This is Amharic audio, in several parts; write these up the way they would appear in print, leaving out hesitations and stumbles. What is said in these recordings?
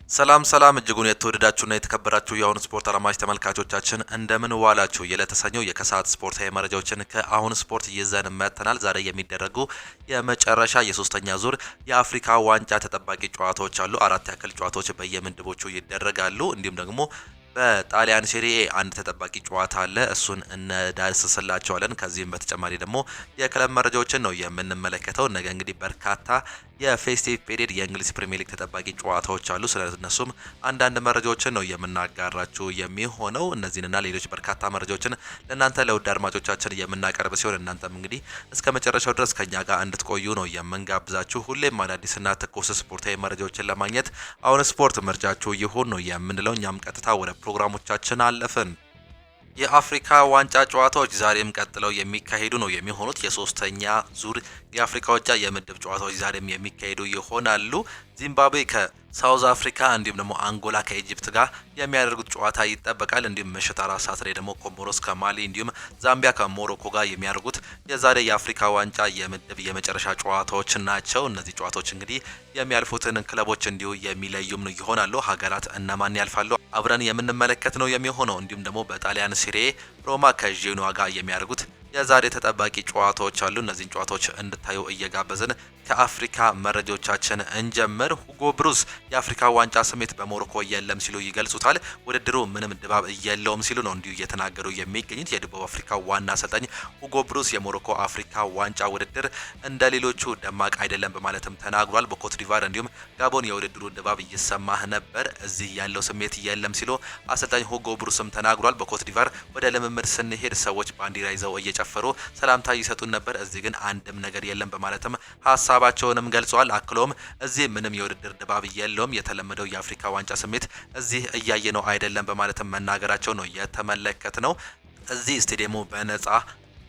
ሰላም እጅጉን የተወደዳችሁና የተከበራችሁ የአሁን ስፖርት አላማጅ ተመልካቾቻችን እንደምን ዋላችሁ። የለተሰኘው የከሰዓት ስፖርታዊ መረጃዎችን ከአሁን ስፖርት ይዘን መጥተናል። ዛሬ የሚደረጉ የመጨረሻ የሶስተኛ ዙር የአፍሪካ ዋንጫ ተጠባቂ ጨዋታዎች አሉ። አራት ያክል ጨዋታዎች በየምድቦቹ ይደረጋሉ። እንዲሁም ደግሞ በጣሊያን ሴሪኤ አንድ ተጠባቂ ጨዋታ አለ። እሱን እንዳስስላችኋለን። ከዚህም በተጨማሪ ደግሞ የክለብ መረጃዎችን ነው የምንመለከተው። ነገ እንግዲህ በርካታ የፌስቲቭ ፔሪየድ የእንግሊዝ ፕሪሚየር ሊግ ተጠባቂ ጨዋታዎች አሉ። ስለነሱም አንዳንድ መረጃዎችን ነው የምናጋራችሁ የሚሆነው። እነዚህንና ሌሎች በርካታ መረጃዎችን ለእናንተ ለውድ አድማጮቻችን የምናቀርብ ሲሆን እናንተም እንግዲህ እስከ መጨረሻው ድረስ ከኛ ጋር እንድትቆዩ ነው የምንጋብዛችሁ። ሁሌም አዳዲስና ትኩስ ስፖርታዊ መረጃዎችን ለማግኘት አሁን ስፖርት ምርጫችሁ ይሁን ነው የምንለው። እኛም ቀጥታ ወደ ፕሮግራሞቻችን አለፍን። የአፍሪካ ዋንጫ ጨዋታዎች ዛሬም ቀጥለው የሚካሄዱ ነው የሚሆኑት። የሶስተኛ ዙር የአፍሪካ ዋንጫ የምድብ ጨዋታዎች ዛሬም የሚካሄዱ ይሆናሉ። ዚምባብዌ ከሳውዝ አፍሪካ እንዲሁም ደግሞ አንጎላ ከኢጂፕት ጋር የሚያደርጉት ጨዋታ ይጠበቃል። እንዲሁም ምሽት 4 ሰዓት ላይ ደግሞ ኮሞሮስ ከማሊ እንዲሁም ዛምቢያ ከሞሮኮ ጋር የሚያደርጉት የዛሬ የአፍሪካ ዋንጫ የምድብ የመጨረሻ ጨዋታዎች ናቸው። እነዚህ ጨዋታዎች እንግዲህ የሚያልፉትን ክለቦች እንዲሁ የሚለዩም ነው ይሆናሉ። ሀገራት እነማን ያልፋሉ አብረን የምንመለከት ነው የሚሆነው። እንዲሁም ደግሞ በጣሊያን ሴሪኤ ሮማ ከጄኖዋ ጋር የሚያደርጉት የዛሬ ተጠባቂ ጨዋታዎች አሉ። እነዚህን ጨዋታዎች እንድታዩ እየጋበዝን ከአፍሪካ መረጃዎቻችን እንጀምር። ሁጎ ብሩስ የአፍሪካ ዋንጫ ስሜት በሞሮኮ የለም ሲሉ ይገልጹታል። ውድድሩ ምንም ድባብ የለውም ሲሉ ነው እንዲሁ እየተናገሩ የሚገኙት። የደቡብ አፍሪካ ዋና አሰልጣኝ ሁጎ ብሩስ የሞሮኮ አፍሪካ ዋንጫ ውድድር እንደ ሌሎቹ ደማቅ አይደለም በማለትም ተናግሯል። በኮት ዲቫር እንዲሁም ጋቦን የውድድሩ ድባብ ይሰማህ ነበር፣ እዚህ ያለው ስሜት የለም ሲሉ አሰልጣኝ ሁጎ ብሩስም ተናግሯል። በኮት ዲቫር ወደ ልምምድ ስንሄድ ሰዎች ባንዲራ ይዘው እየጨፈሩ ሰላምታ ይሰጡን ነበር፣ እዚህ ግን አንድም ነገር የለም በማለትም ሀሳባቸውንም ገልጸዋል። አክሎም እዚህ ምንም የውድድር ድባብ የለውም፣ የተለመደው የአፍሪካ ዋንጫ ስሜት እዚህ እያየ ነው አይደለም በማለትም መናገራቸው ነው የተመለከት ነው። እዚህ ስቴዲየሙ በነጻ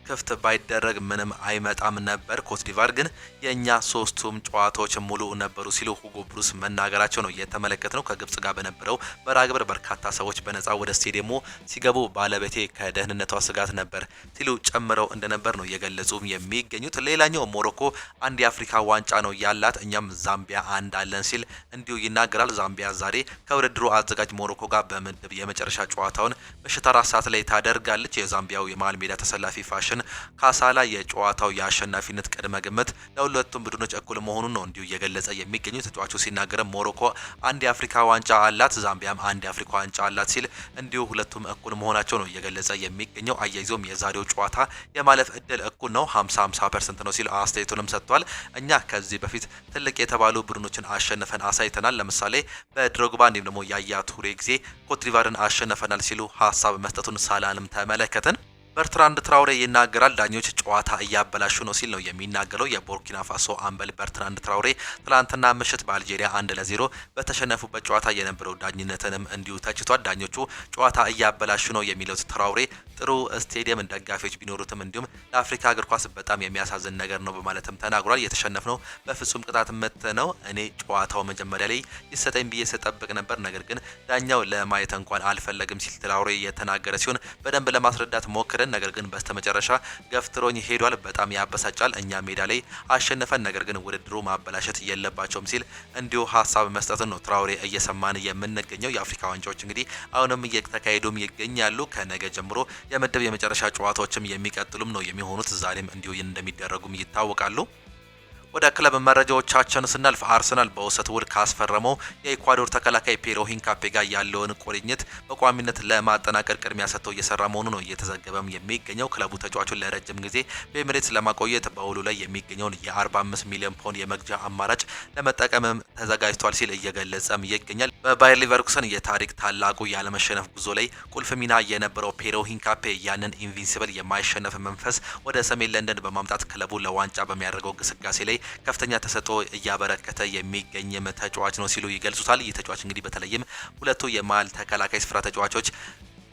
ክፍት ባይደረግ ምንም አይመጣም ነበር። ኮትዲቫር ግን የኛ ሶስቱም ጨዋታዎች ሙሉ ነበሩ ሲሉ ሁጎ ብሩስ መናገራቸው ነው የተመለከትነው። ከግብጽ ጋር በነበረው መራግብር በርካታ ሰዎች በነጻ ወደ ስቴዲየሙ ሲገቡ ባለቤቴ ከደህንነቷ ስጋት ነበር ሲሉ ጨምረው እንደነበር ነው የገለጹ የሚገኙት። ሌላኛው ሞሮኮ አንድ የአፍሪካ ዋንጫ ነው ያላት፣ እኛም ዛምቢያ አንድ አለን ሲል እንዲሁ ይናገራል። ዛምቢያ ዛሬ ከውድድሩ አዘጋጅ ሞሮኮ ጋር በምድብ የመጨረሻ ጨዋታውን ምሽት 4 ሰዓት ላይ ታደርጋለች። የዛምቢያው የመሃል ሜዳ ተሰላፊ ፋሽን ካሳላ የጨዋታው የአሸናፊነት ቅድመ ግምት ለሁለቱም ቡድኖች እኩል መሆኑን ነው እንዲሁ እየገለጸ የሚገኙት። ተጫዋቹ ሲናገር ሞሮኮ አንድ የአፍሪካ ዋንጫ አላት፣ ዛምቢያም አንድ የአፍሪካ ዋንጫ አላት ሲል እንዲሁ ሁለቱም እኩል መሆናቸው ነው እየገለጸ የሚገኘው። አያይዞም የዛሬው ጨዋታ የማለፍ እድል እኩል ነው 50% ነው ሲል አስተያየቱንም ሰጥቷል። እኛ ከዚህ በፊት ትልቅ የተባሉ ቡድኖችን አሸንፈን አሳይተናል። ለምሳሌ በድሮግባ እንዲሁም ደግሞ ያያ ቱሬ ጊዜ ኮትዲቫርን አሸንፈናል ሲሉ ሀሳብ መስጠቱን ሳላንም ተመለከትን። በርትራንድ ትራውሬ ይናገራል። ዳኞች ጨዋታ እያበላሹ ነው ሲል ነው የሚናገረው። የቡርኪና ፋሶ አምበል በርትራንድ ትራውሬ ትላንትና ምሽት በአልጄሪያ 1-0 በተሸነፉበት ጨዋታ የነበረው ዳኝነትንም እንዲሁ ተችቷል። ዳኞቹ ጨዋታ እያበላሹ ነው የሚለው ትራውሬ ጥሩ ስቴዲየም ደጋፊዎች ቢኖሩትም እንዲሁም ለአፍሪካ እግር ኳስ በጣም የሚያሳዝን ነገር ነው በማለትም ተናግሯል። የተሸነፍነው በፍጹም ቅጣት ምት ነው። እኔ ጨዋታው መጀመሪያ ላይ ይሰጠኝ ብዬ ስጠብቅ ነበር፣ ነገር ግን ዳኛው ለማየት እንኳን አልፈለግም ሲል ትራውሬ የተናገረ ሲሆን በደንብ ለማስረዳት ሞክረን ነገር ግን በስተመጨረሻ ገፍትሮኝ ሄዷል። በጣም ያበሳጫል። እኛ ሜዳ ላይ አሸነፈን፣ ነገር ግን ውድድሩ ማበላሸት የለባቸውም ሲል እንዲሁ ሀሳብ መስጠትን ነው ትራውሬ እየሰማን የምንገኘው። የአፍሪካ ዋንጫዎች እንግዲህ አሁንም እየተካሄዱም ይገኛሉ። ከነገ ጀምሮ የምድብ የመጨረሻ ጨዋታዎችም የሚቀጥሉም ነው የሚሆኑት። ዛሬም እንዲሁ እንደሚደረጉም ይታወቃሉ። ወደ ክለብ መረጃዎቻችን ስናልፍ አርሰናል በውሰት ውል ካስፈረመው የኢኳዶር ተከላካይ ፔሮ ሂንካፔ ጋር ያለውን ቁርኝት በቋሚነት ለማጠናቀር ቅድሚያ ሰጥተው እየሰራ መሆኑ ነው እየተዘገበም የሚገኘው። ክለቡ ተጫዋቹን ለረጅም ጊዜ በኤሚሬትስ ለማቆየት በውሉ ላይ የሚገኘውን የ45 ሚሊዮን ፓውንድ የመግዣ አማራጭ ለመጠቀምም ተዘጋጅቷል ሲል እየገለጸም ይገኛል። በባየር ሊቨርኩሰን የታሪክ ታላቁ ያለመሸነፍ ጉዞ ላይ ቁልፍ ሚና የነበረው ፔሮ ሂንካፔ ያንን ኢንቪንሲብል የማይሸነፍ መንፈስ ወደ ሰሜን ለንደን በማምጣት ክለቡ ለዋንጫ በሚያደርገው ግስጋሴ ላይ ከፍተኛ ተሰጥኦ እያበረከተ የሚገኝ ተጫዋች ነው ሲሉ ይገልጹታል። ይህ ተጫዋች እንግዲህ በተለይም ሁለቱ የመሃል ተከላካይ ስፍራ ተጫዋቾች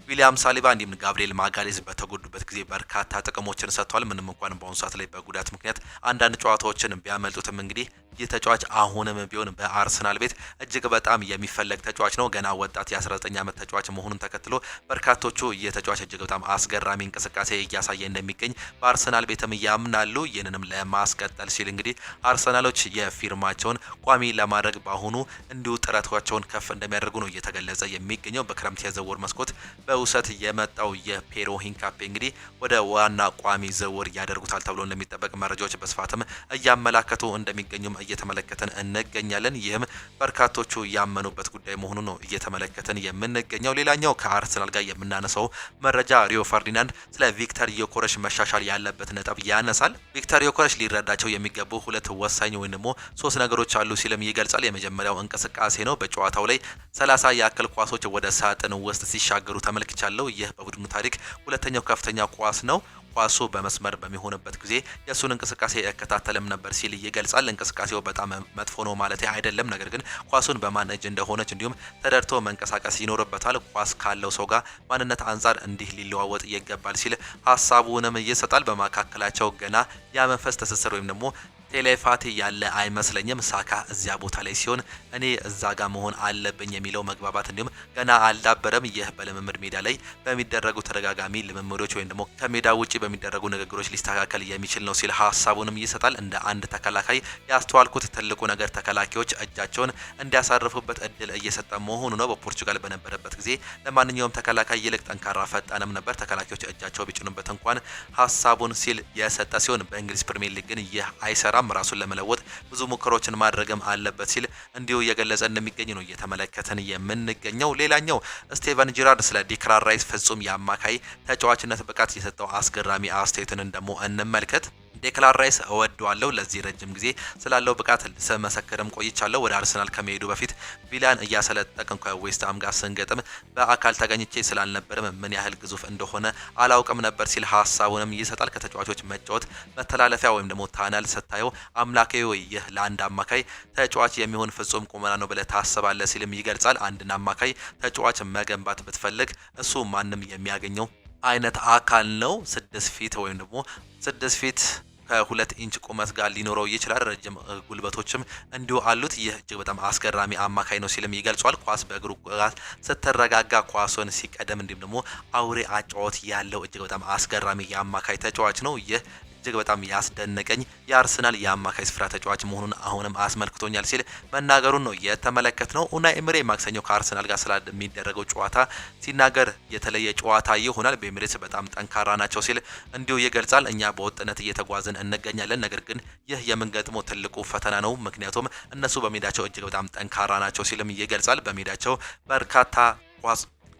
ዊሊያም ሳሊባ እንዲሁም ጋብሪኤል ማጋሌዝ በተጎዱበት ጊዜ በርካታ ጥቅሞችን ሰጥቷል። ምንም እንኳን በአሁኑ ሰዓት ላይ በጉዳት ምክንያት አንዳንድ ጨዋታዎችን ቢያመልጡትም እንግዲህ ይህ ተጫዋች አሁንም ቢሆን በአርሰናል ቤት እጅግ በጣም የሚፈለግ ተጫዋች ነው። ገና ወጣት የ19 ዓመት ተጫዋች መሆኑን ተከትሎ በርካቶቹ ይህ ተጫዋች እጅግ በጣም አስገራሚ እንቅስቃሴ እያሳየ እንደሚገኝ በአርሰናል ቤትም ያምናሉ። ይህንንም ለማስቀጠል ሲል እንግዲህ አርሰናሎች የፊርማቸውን ቋሚ ለማድረግ በአሁኑ እንዲሁ ጥረታቸውን ከፍ እንደሚያደርጉ ነው እየተገለጸ የሚገኘው። በክረምት የዝውውር መስኮት በውሰት የመጣው የፔሮ ሂንካፔ እንግዲህ ወደ ዋና ቋሚ ዝውውር ያደርጉታል ተብሎ እንደሚጠበቅ መረጃዎች በስፋትም እያመላከቱ እንደሚገኙም እየተመለከተን እንገኛለን። ይህም በርካቶቹ ያመኑበት ጉዳይ መሆኑ ነው እየተመለከተን የምንገኘው። ሌላኛው ከአርሰናል ጋር የምናነሳው መረጃ ሪዮ ፈርዲናንድ ስለ ቪክተር ዮኬሬሽ መሻሻል ያለበት ነጥብ ያነሳል። ቪክተር ዮኬሬሽ ሊረዳቸው የሚገቡ ሁለት ወሳኝ ወይም ደግሞ ሶስት ነገሮች አሉ ሲልም ይገልጻል። የመጀመሪያው እንቅስቃሴ ነው። በጨዋታው ላይ 30 ያክል ኳሶች ወደ ሳጥን ውስጥ ሲሻገሩ ተመልክቻለሁ። ይህ በቡድኑ ታሪክ ሁለተኛው ከፍተኛ ኳስ ነው። ኳሱ በመስመር በሚሆንበት ጊዜ የሱን እንቅስቃሴ እከታተልም ነበር ሲል ይገልጻል። እንቅስቃሴው በጣም መጥፎ ነው ማለት አይደለም፣ ነገር ግን ኳሱን በማን እጅ እንደሆነች እንዲሁም ተደርቶ መንቀሳቀስ ይኖርበታል። ኳስ ካለው ሰው ጋር ማንነት አንጻር እንዲህ ሊለዋወጥ ይገባል ሲል ሀሳቡንም ይሰጣል። በመካከላቸው ገና ያ መንፈስ ትስስር ወይም ደግሞ ቴሌፓቲ ያለ አይመስለኝም። ሳካ እዚያ ቦታ ላይ ሲሆን እኔ እዛ ጋር መሆን አለብኝ የሚለው መግባባት እንዲሁም ገና አልዳበረም። ይህ በልምምድ ሜዳ ላይ በሚደረጉ ተደጋጋሚ ልምምዶች ወይም ደግሞ ከሜዳ ውጪ በሚደረጉ ንግግሮች ሊስተካከል የሚችል ነው ሲል ሀሳቡንም ይሰጣል። እንደ አንድ ተከላካይ ያስተዋልኩት ትልቁ ነገር ተከላካዮች እጃቸውን እንዲያሳርፉበት እድል እየሰጠ መሆኑ ነው። በፖርቹጋል በነበረበት ጊዜ ለማንኛውም ተከላካይ ይልቅ ጠንካራ ፈጣንም ነበር። ተከላካዮች እጃቸው ቢጭኑበት እንኳን ሀሳቡን ሲል የሰጠ ሲሆን በእንግሊዝ ፕሪሚየር ሊግ ግን ይህ አይሰራም። ራሱን ለመለወጥ ብዙ ሙከራዎችን ማድረግም አለበት ሲል እንዲሁ እየገለጸ እንደሚገኝ ነው እየተመለከተን የምንገኘው። ሌላኛው ስቴቨን ጄራርድ ስለ ዲክላን ራይስ ፍጹም የአማካይ ተጫዋችነት ብቃት የሰጠው አስገራሚ አስተያየትን ደግሞ እንመልከት። ዲክላን ራይስ እወደዋለሁ። ለዚህ ረጅም ጊዜ ስላለው ብቃት ስመሰክርም ቆይቻለሁ። ወደ አርሰናል ከመሄዱ በፊት ቪላን እያሰለጠቅን ከዌስትሃም ጋር ስንገጥም በአካል ተገኝቼ ስላልነበርም ምን ያህል ግዙፍ እንደሆነ አላውቅም ነበር ሲል ሀሳቡንም ይሰጣል። ከተጫዋቾች መጫወት መተላለፊያ ወይም ደግሞ ታናል ስታየው አምላኬ ወይ ይህ ለአንድ አማካይ ተጫዋች የሚሆን ፍጹም ቁመና ነው ብለህ ታስባለህ ሲልም ይገልጻል። አንድን አማካይ ተጫዋች መገንባት ብትፈልግ እሱ ማንም የሚያገኘው አይነት አካል ነው። 6 ፊት ወይም ደግሞ 6 ፊት ከ2 ኢንች ቁመት ጋር ሊኖረው ይችላል። ረጅም ጉልበቶችም እንዲሁ አሉት። ይህ እጅግ በጣም አስገራሚ አማካይ ነው ሲልም ይገልጿል። ኳስ በእግሩ ስትረጋጋ ኳሱን ሲቀደም እንዲሁም ደግሞ አውሬ አጫወት ያለው እጅግ በጣም አስገራሚ የአማካይ ተጫዋች ነው። ይህ እጅግ በጣም ያስደነቀኝ የአርሰናል የአማካይ ስፍራ ተጫዋች መሆኑን አሁንም አስመልክቶኛል ሲል መናገሩን ነው የተመለከትነው። ኡናይ ኤምሬ ማክሰኞ ከአርሰናል ጋር ስለሚደረገው ጨዋታ ሲናገር የተለየ ጨዋታ ይሆናል፣ በኤምሬትስ በጣም ጠንካራ ናቸው ሲል እንዲሁ ይገልጻል። እኛ በወጥነት እየተጓዝን እንገኛለን፣ ነገር ግን ይህ የምንገጥመው ትልቁ ፈተና ነው፣ ምክንያቱም እነሱ በሜዳቸው እጅግ በጣም ጠንካራ ናቸው ሲልም ይገልጻል። በሜዳቸው በርካታ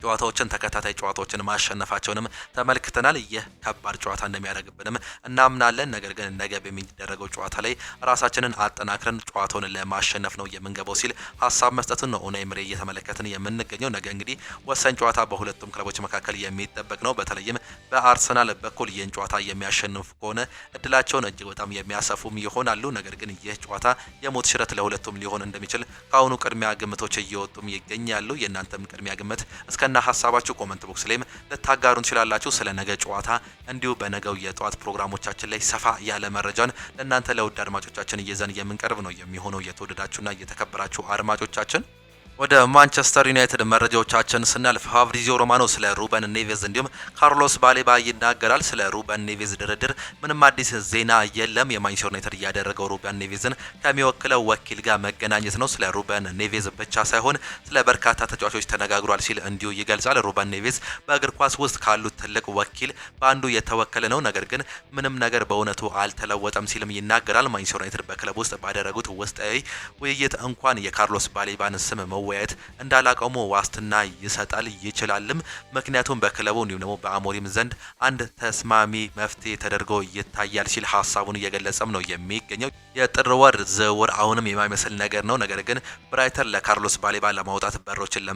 ጨዋታዎችን ተከታታይ ጨዋታዎችን ማሸነፋቸውንም ተመልክተናል። ይህ ከባድ ጨዋታ እንደሚያደርግብንም እናምናለን። ነገር ግን ነገ በሚደረገው ጨዋታ ላይ ራሳችንን አጠናክረን ጨዋታውን ለማሸነፍ ነው የምንገባው ሲል ሀሳብ መስጠቱን ነው ኡናይ ኤምሬ እየተመለከትን የምንገኘው። ነገ እንግዲህ ወሳኝ ጨዋታ በሁለቱም ክለቦች መካከል የሚጠበቅ ነው። በተለይም በአርሰናል በኩል ይህን ጨዋታ የሚያሸንፉ ከሆነ እድላቸውን እጅግ በጣም የሚያሰፉም ይሆናሉ። ነገር ግን ይህ ጨዋታ የሞት ሽረት ለሁለቱም ሊሆን እንደሚችል ከአሁኑ ቅድሚያ ግምቶች እየወጡም ይገኛሉ። የእናንተም ቅድሚያ ግምት እስከና ሀሳባችሁ ኮመንት ቦክስ ላይም ልታጋሩን ትችላላችሁ። ስለ ነገ ጨዋታ እንዲሁ በነገው የጠዋት ፕሮግራሞቻችን ላይ ሰፋ ያለ መረጃን ለእናንተ ለውድ አድማጮቻችን እየዘን የምንቀርብ ነው የሚሆነው። የተወደዳችሁና የተከበራችሁ አድማጮቻችን ወደ ማንቸስተር ዩናይትድ መረጃዎቻችን ስናልፍ ፋብሪዚዮ ሮማኖ ስለ ሩበን ኔቬዝ እንዲሁም ካርሎስ ባሌባ ይናገራል። ስለ ሩበን ኔቬዝ ድርድር ምንም አዲስ ዜና የለም። የማንቸስተር ዩናይትድ እያደረገው ሩበን ኔቬዝን ከሚወክለው ወኪል ጋር መገናኘት ነው። ስለ ሩበን ኔቬዝ ብቻ ሳይሆን ስለ በርካታ ተጫዋቾች ተነጋግሯል ሲል እንዲሁ ይገልጻል። ሩበን ኔቬዝ በእግር ኳስ ውስጥ ካሉት ትልቅ ወኪል በአንዱ የተወከለ ነው፣ ነገር ግን ምንም ነገር በእውነቱ አልተለወጠም ሲልም ይናገራል። ማንቸስተር ዩናይትድ በክለብ ውስጥ ባደረጉት ውስጣዊ ውይይት እንኳን የካርሎስ ባሌባን ስም መወያየት እንዳላቀሙ ዋስትና ይሰጣል ይችላልም። ምክንያቱም በክለቡ እንዲሁም ደግሞ በአሞሪም ዘንድ አንድ ተስማሚ መፍትሄ ተደርጎ ይታያል ሲል ሀሳቡን እየገለጸም ነው የሚገኘው። የጥር ወር ዝውውር አሁንም የማይመስል ነገር ነው። ነገር ግን ብራይተን ለካርሎስ ባሌባ ለማውጣት በሮችን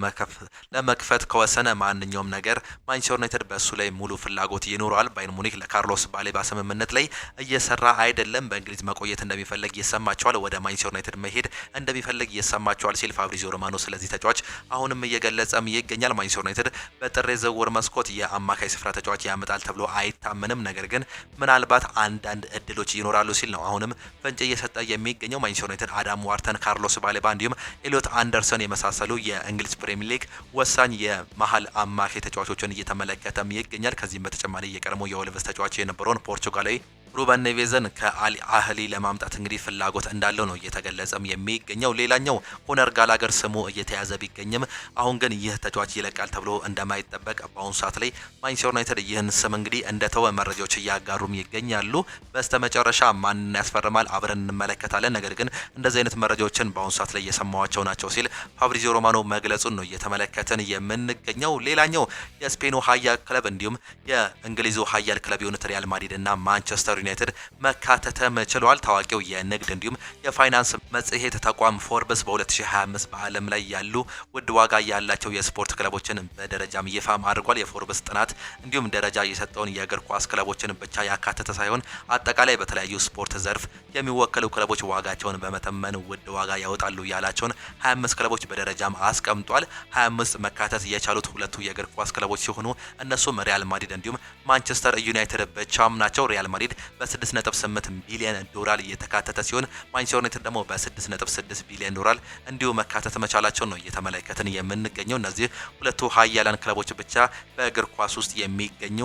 ለመክፈት ከወሰነ ማንኛውም ነገር ማንቸስተር ዩናይትድ በእሱ ላይ ሙሉ ፍላጎት ይኖረዋል። ባየርን ሙኒክ ለካርሎስ ባሌባ ስምምነት ላይ እየሰራ አይደለም። በእንግሊዝ መቆየት እንደሚፈልግ ይሰማቸዋል። ወደ ማንቸስተር ዩናይትድ መሄድ እንደሚፈልግ ይሰማቸዋል ሲል ፋብሪዚዮ ሮማኖ ስለዚህ ተጫዋች አሁንም እየገለጸም ይገኛል። ማንቸስተር ዩናይትድ በጥር የዝውውር መስኮት የአማካይ ስፍራ ተጫዋች ያመጣል ተብሎ አይታመንም። ነገር ግን ምናልባት አንዳንድ እድሎች ይኖራሉ ሲል ነው አሁንም ፍንጭ እየሰጠ የሚገኘው። ማንቸስተር ዩናይትድ አዳም ዋርተን፣ ካርሎስ ባሌባ እንዲሁም ኤሊዮት አንደርሰን የመሳሰሉ የእንግሊዝ ፕሪሚየር ሊግ ወሳኝ የመሀል አማካይ ተጫዋቾችን እየተመለከተም ይገኛል። ከዚህም በተጨማሪ የቀድሞ የወልቭስ ተጫዋች የነበረውን ፖርቹጋላዊ ሩበን ኔቬዝን ከአል አህሊ ለማምጣት እንግዲህ ፍላጎት እንዳለው ነው እየተገለጸም የሚገኘው። ሌላኛው ኮነር ጋላገር ስሙ እየተያዘ ቢገኝም አሁን ግን ይህ ተጫዋች ይለቃል ተብሎ እንደማይጠበቅ በአሁኑ ሰዓት ላይ ማንቸስተር ዩናይትድ ይህን ስም እንግዲህ እንደተወ መረጃዎች እያጋሩም ይገኛሉ። በስተመጨረሻ ማንን ያስፈርማል አብረን እንመለከታለን። ነገር ግን እንደዚህ አይነት መረጃዎችን በአሁኑ ሰዓት ላይ እየሰማዋቸው ናቸው ሲል ፋብሪዚዮ ሮማኖ መግለጹን ነው እየተመለከትን የምንገኘው። ሌላኛው የስፔኑ ሀያል ክለብ እንዲሁም የእንግሊዙ ሀያል ክለብ የሆኑት ሪያል ማድሪድ እና ማንቸስተር ዩናይትድ መካተተም ችሏል። ታዋቂው የንግድ እንዲሁም የፋይናንስ መጽሔት ተቋም ፎርብስ በ2025 በዓለም ላይ ያሉ ውድ ዋጋ ያላቸው የስፖርት ክለቦችን በደረጃም ይፋም አድርጓል። የፎርብስ ጥናት እንዲሁም ደረጃ የሰጠውን የእግር ኳስ ክለቦችን ብቻ ያካተተ ሳይሆን አጠቃላይ በተለያዩ ስፖርት ዘርፍ የሚወከሉ ክለቦች ዋጋቸውን በመተመን ውድ ዋጋ ያወጣሉ ያላቸውን 25 ክለቦች በደረጃም አስቀምጧል። 25 መካተት የቻሉት ሁለቱ የእግር ኳስ ክለቦች ሲሆኑ እነሱም ሪያል ማድሪድ እንዲሁም ማንቸስተር ዩናይትድ ብቻም ናቸው። ሪያል ማድሪድ በ6.8 ቢሊዮን ዶላር እየተካተተ ሲሆን ማንቸስተር ዩናይትድ ደግሞ በ6.6 ቢሊዮን ዶላር እንዲሁ መካተት መቻላቸው ነው እየተመለከትን የምንገኘው። እነዚህ ሁለቱ ሀያላን ክለቦች ብቻ በእግር ኳስ ውስጥ የሚገኙ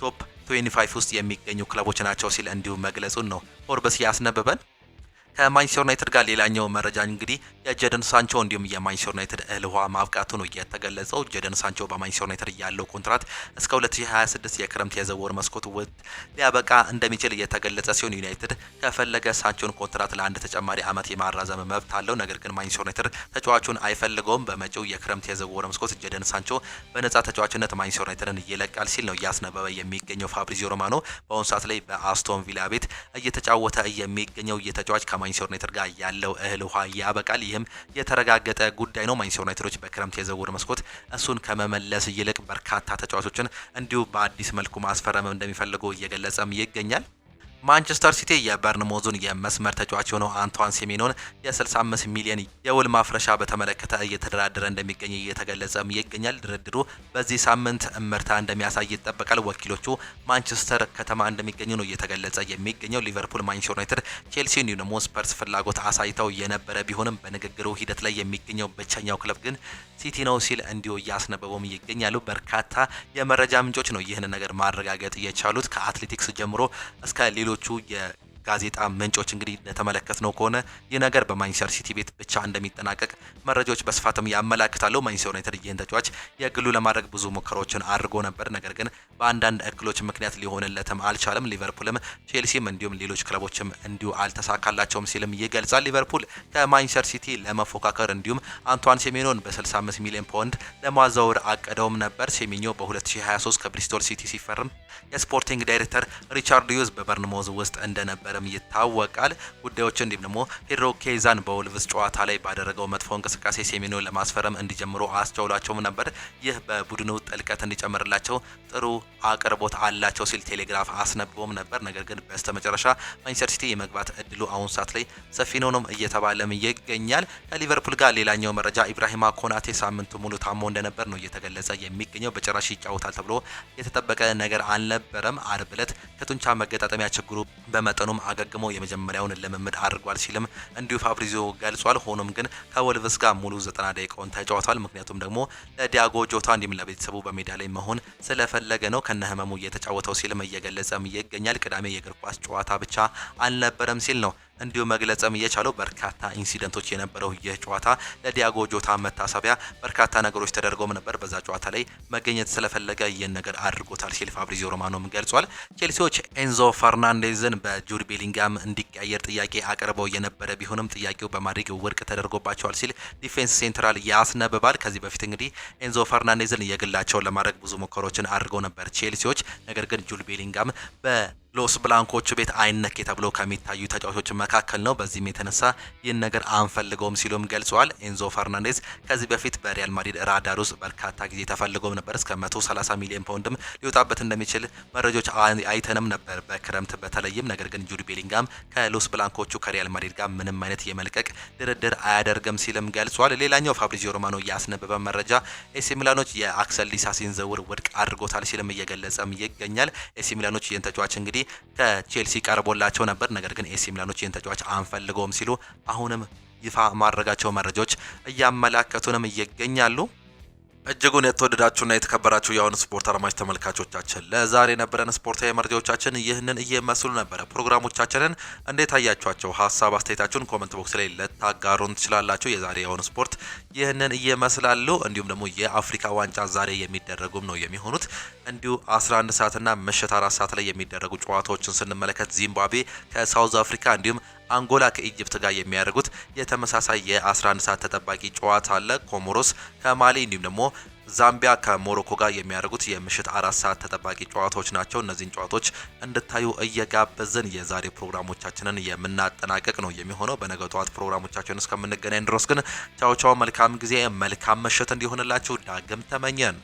ቶፕ 25 ውስጥ የሚገኙ ክለቦች ናቸው ሲል እንዲሁ መግለጹን ነው ፎርብስ ያስነበበን። ከማንቸስተር ዩናይትድ ጋር ሌላኛው መረጃ እንግዲህ የጀደን ሳንቾ እንዲሁም የማንቸስተር ዩናይትድ እህል ውሃ ማብቃቱ ነው የተገለጸው። ጀደን ሳንቾ በማንቸስተር ዩናይትድ ያለው ኮንትራት እስከ 2026 የክረምት የዝውውር መስኮት ውድ ሊያበቃ እንደሚችል እየተገለጸ ሲሆን ዩናይትድ ከፈለገ ሳንቾን ኮንትራት ለአንድ ተጨማሪ ዓመት የማራዘም መብት አለው። ነገር ግን ማንቸስተር ዩናይትድ ተጫዋቹን አይፈልገውም። በመጪው የክረምት የዝውውር መስኮት ጀደን ሳንቾ በነጻ ተጫዋችነት ማንቸስተር ዩናይትድን ይለቃል ሲል ነው እያስነበበ የሚገኘው ፋብሪዚዮ ሮማኖ። በአሁኑ ሰዓት ላይ በአስቶን ቪላ ቤት እየተጫወተ የሚገኘው የተጫዋች ማንቸስተር ዩናይትድ ጋር ያለው እህል ውሃ ያበቃል። ይህም የተረጋገጠ ጉዳይ ነው። ማንቸስተር ዩናይትዶች በክረምት የዝውውር መስኮት እሱን ከመመለስ ይልቅ በርካታ ተጫዋቾችን እንዲሁ በአዲስ መልኩ ማስፈረም እንደሚፈልጉ እየገለጸም ይገኛል። ማንቸስተር ሲቲ የበርንሞዙን የመስመር ተጫዋች የሆነው አንቷን ሴሜኖን የ65 ሚሊዮን የውል ማፍረሻ በተመለከተ እየተደራደረ እንደሚገኝ እየተገለጸም ይገኛል። ድርድሩ በዚህ ሳምንት እምርታ እንደሚያሳይ ይጠበቃል። ወኪሎቹ ማንቸስተር ከተማ እንደሚገኙ ነው እየተገለጸ የሚገኘው። ሊቨርፑል፣ ማንቸስተር ዩናይትድ፣ ቼልሲ እንዲሁም ደግሞ ስፐርስ ፍላጎት አሳይተው የነበረ ቢሆንም በንግግሩ ሂደት ላይ የሚገኘው ብቸኛው ክለብ ግን ሲቲ ነው ሲል እንዲሁ እያስነበበውም ይገኛሉ። በርካታ የመረጃ ምንጮች ነው ይህንን ነገር ማረጋገጥ የቻሉት ከአትሌቲክስ ጀምሮ እስከ ሌሎቹ የጋዜጣ ምንጮች እንግዲህ እንደተመለከትነው ከሆነ ይህ ነገር በማንቸስተር ሲቲ ቤት ብቻ እንደሚጠናቀቅ መረጃዎች በስፋትም ያመላክታሉ። ማንቸስተር ዩናይትድ ይህን ተጫዋች የግሉ ለማድረግ ብዙ ሙከራዎችን አድርጎ ነበር። ነገር ግን በአንዳንድ እክሎች ምክንያት ሊሆንለትም አልቻለም። ሊቨርፑልም ቼልሲም እንዲሁም ሌሎች ክለቦችም እንዲሁ አልተሳካላቸውም ሲልም ይገልጻል። ሊቨርፑል ከማንቸስተር ሲቲ ለመፎካከር እንዲሁም አንቷን ሴሜኞን በ65 ሚሊዮን ፓውንድ ለማዛወር አቀደውም ነበር። ሴሜኞ በ2023 ከብሪስቶል ሲቲ ሲፈርም የስፖርቲንግ ዳይሬክተር ሪቻርድ ዩዝ በበርንሞዝ ውስጥ እንደነበረም ይታወቃል። ጉዳዮች እንዲሁም ደግሞ ፔድሮ ኬዛን በወልቭስ ጨዋታ ላይ ባደረገው መጥፎ እንቅስቃሴ ሴሜኞን ለማስፈረም እንዲጀምሩ አስቻውላቸውም ነበር። ይህ በቡድኑ ጥልቀት እንዲጨምርላቸው ጥሩ አቅርቦት አላቸው ሲል ቴሌግራፍ አስነብቦም ነበር። ነገር ግን በስተመጨረሻ ማንቸስተር ሲቲ የመግባት እድሉ አሁን ሰዓት ላይ ሰፊ ነውም እየተባለም ይገኛል። ከሊቨርፑል ጋር ሌላኛው መረጃ ኢብራሂማ ኮናቴ ሳምንቱ ሙሉ ታሞ እንደነበር ነው እየተገለጸ የሚገኘው። በጭራሽ ይጫወታል ተብሎ የተጠበቀ ነገር አልነበረም። አርብ ዕለት ከጡንቻ መገጣጠሚያ ችግሩ በመጠኑም አገግሞ የመጀመሪያውን ልምምድ አድርጓል ሲልም እንዲሁ ፋብሪዚዮ ገልጿል። ሆኖም ግን ከወልቭስ ጋር ሙሉ 90 ደቂቃውን ተጫውቷል። ምክንያቱም ደግሞ ለዲያጎ ጆታ እንዲሁም ለቤተሰቡ በሜዳ ላይ መሆን ስለፈለገ ነው ከነህመሙ እየተጫወተው ሲልም እየገለጸም ይገኛል። ቅዳሜ የእግር ኳስ ጨዋታ ብቻ አልነበረም ሲል ነው እንዲሁ መግለጽም የቻለው። በርካታ ኢንሲደንቶች የነበረው ይህ ጨዋታ ለዲያጎ ጆታ መታሰቢያ በርካታ ነገሮች ተደርገውም ነበር። በዛ ጨዋታ ላይ መገኘት ስለፈለገ ይህን ነገር አድርጎታል ሲል ፋብሪዚዮ ሮማኖም ገልጿል። ቼልሲዎች ኤንዞ ፈርናንዴዝን በጁድ ቤሊንጋም እንዲቀየር ጥያቄ አቅርበው የነበረ ቢሆንም ጥያቄው በማድሪድ ውድቅ ተደርጎባቸዋል ሲል ዲፌንስ ሴንትራል ያስነብባል። ከዚህ በፊት እንግዲህ ኤንዞ ፈርናንዴዝን የግላቸውን ለማድረግ ብዙ ሙከራዎችን አድርገው ነበር ቼልሲዎች። ነገር ግን ጁድ ቤሊንጋም ሎስ ብላንኮቹ ቤት አይነኬ ተብሎ ከሚታዩ ተጫዋቾች መካከል ነው። በዚህም የተነሳ ይህን ነገር አንፈልገውም ሲሉም ገልጸዋል። ኤንዞ ፈርናንዴዝ ከዚህ በፊት በሪያል ማድሪድ ራዳር ውስጥ በርካታ ጊዜ ተፈልጎም ነበር። እስከ 130 ሚሊዮን ፓውንድም ሊወጣበት እንደሚችል መረጃዎች አይተንም ነበር በክረምት በተለይም። ነገር ግን ጁድ ቤሊንጋም ከሎስ ብላንኮቹ ከሪያል ማድሪድ ጋር ምንም አይነት የመልቀቅ ድርድር አያደርግም ሲልም ገልጿል። ሌላኛው ፋብሪዚዮ ሮማኖ ያስነበበ መረጃ ኤሲ ሚላኖች የአክሰል ዲሳሲን ዝውውር ውድቅ አድርጎታል ሲልም እየገለጸም ይገኛል። ኤሲ ሚላኖች ይህን ተጫዋች እንግዲህ ከቼልሲ ቀርቦላቸው ነበር። ነገር ግን ኤሲ ሚላኖች ይህን ተጫዋች አንፈልገውም ሲሉ አሁንም ይፋ ማድረጋቸው መረጃዎች እያመላከቱንም ይገኛሉ። እጅጉን የተወደዳችሁና የተከበራችሁ የአሁን ስፖርት አድማጭ ተመልካቾቻችን ለዛሬ የነበረን ስፖርታዊ መረጃዎቻችን ይህንን እየመስሉ ነበረ። ፕሮግራሞቻችንን እንዴት አያችኋቸው? ሀሳብ አስተያየታችሁን ኮመንት ቦክስ ላይ ልታጋሩን ትችላላችሁ። የዛሬ የአሁን ስፖርት ይህንን እየመስላሉ። እንዲሁም ደግሞ የአፍሪካ ዋንጫ ዛሬ የሚደረጉም ነው የሚሆኑት። እንዲሁ 11 ሰዓትና ምሽት 4 ሰዓት ላይ የሚደረጉ ጨዋታዎችን ስንመለከት ዚምባብዌ ከሳውዝ አፍሪካ እንዲሁም አንጎላ ከኢጅፕት ጋር የሚያደርጉት የተመሳሳይ የ11 ሰዓት ተጠባቂ ጨዋታ አለ። ኮሞሮስ ከማሊ እንዲሁም ደግሞ ዛምቢያ ከሞሮኮ ጋር የሚያደርጉት የምሽት 4 ሰዓት ተጠባቂ ጨዋታዎች ናቸው። እነዚህን ጨዋታዎች እንድታዩ እየጋበዝን የዛሬ ፕሮግራሞቻችንን የምናጠናቀቅ ነው የሚሆነው። በነገው ጠዋት ፕሮግራሞቻችንን እስከምንገናኝ ድረስ ግን ቻው ቻው፣ መልካም ጊዜ፣ መልካም ምሽት እንዲሆንላችሁ ዳግም ተመኘን።